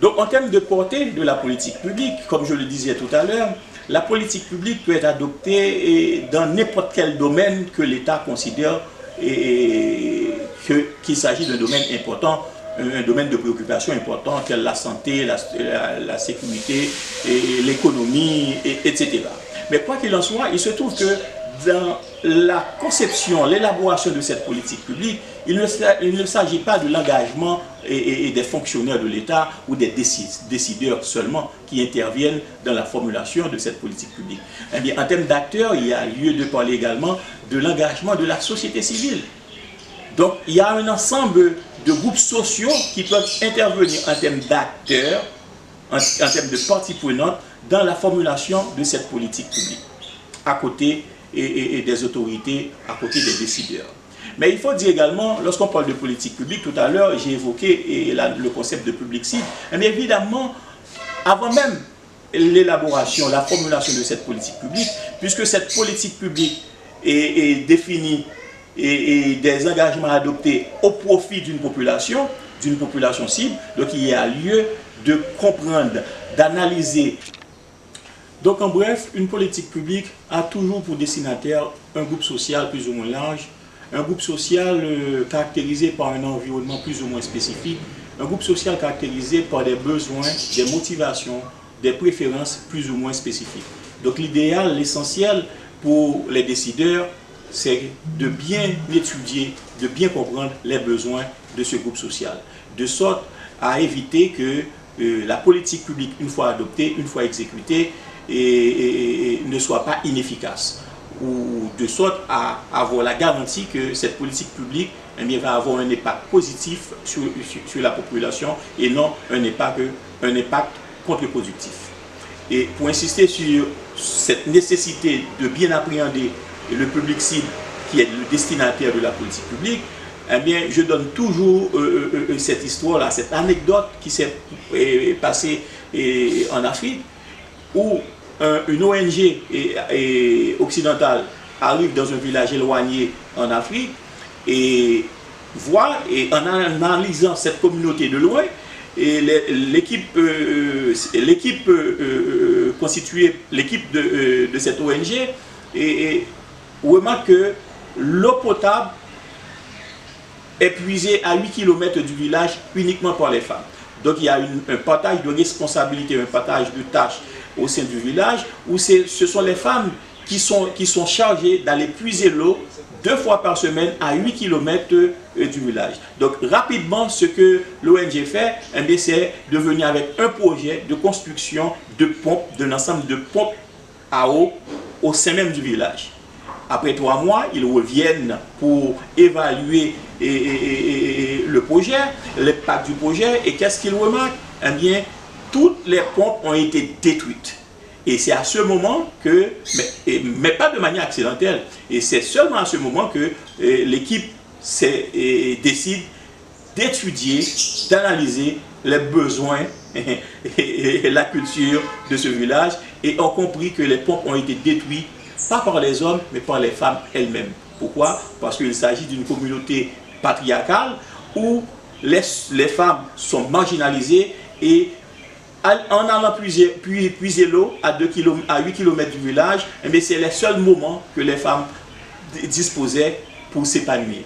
Donc, en termes de portée de la politique publique, comme je le disais tout à l'heure, la politique publique peut être adoptée dans n'importe quel domaine que l'État considère qu'il s'agit d'un domaine important, un domaine de préoccupation important, tel la santé, la sécurité, l'économie, etc. Mais quoi qu'il en soit, il se trouve que dans la conception, l'élaboration de cette politique publique, il ne s'agit pas de l'engagement des fonctionnaires de l'État ou des décideurs seulement qui interviennent dans la formulation de cette politique publique. Eh bien, en termes d'acteurs, il y a lieu de parler également de l'engagement de la société civile. Donc, il y a un ensemble de groupes sociaux qui peuvent intervenir en termes d'acteurs, en termes de parties prenantes, dans la formulation de cette politique publique, à côté des autorités, à côté des décideurs. Mais il faut dire également, lorsqu'on parle de politique publique, tout à l'heure, j'ai évoqué le concept de public cible. Mais évidemment, avant même l'élaboration, la formulation de cette politique publique, puisque cette politique publique est définie et des engagements adoptés au profit d'une population cible, donc il y a lieu de comprendre, d'analyser. Donc en bref, une politique publique a toujours pour destinataire un groupe social plus ou moins large, un groupe social caractérisé par un environnement plus ou moins spécifique, un groupe social caractérisé par des besoins, des motivations, des préférences plus ou moins spécifiques. Donc l'idéal, l'essentiel pour les décideurs, c'est de bien étudier, de bien comprendre les besoins de ce groupe social, de sorte à éviter que la politique publique, une fois adoptée, une fois exécutée, ne soit pas inefficace, ou de sorte à avoir la garantie que cette politique publique va avoir un impact positif sur la population et non un impact contre-productif. Et pour insister sur cette nécessité de bien appréhender le public cible qui est le destinataire de la politique publique, eh bien, je donne toujours cette histoire-là, cette anecdote qui s'est passée en Afrique, où une ONG occidentale arrive dans un village éloigné en Afrique et voit, et en analysant cette communauté de loin, l'équipe constituée, l'équipe de cette ONG, remarque que l'eau potable est puisée à 8 km du village uniquement par les femmes. Donc il y a un partage de responsabilités, un partage de tâches au sein du village, où ce sont les femmes qui sont chargées d'aller puiser l'eau 2 fois par semaine à 8 km du village. Donc rapidement, ce que l'ONG fait, c'est de venir avec un projet de construction de pompes, d'un ensemble de pompes à eau au sein même du village. Après 3 mois, ils reviennent pour évaluer le projet, l'impact du projet, et qu'est-ce qu'ils remarquent? Eh bien, toutes les pompes ont été détruites. Et c'est à ce moment que, mais pas de manière accidentelle, et c'est seulement à ce moment que l'équipe décide d'étudier, d'analyser les besoins et la culture de ce village, et ont compris que les pompes ont été détruites, pas par les hommes, mais par les femmes elles-mêmes. Pourquoi? Parce qu'il s'agit d'une communauté patriarcale où les femmes sont marginalisées, et en allant puiser l'eau à 8 km du village, c'est les seuls moments que les femmes disposaient pour s'épanouir.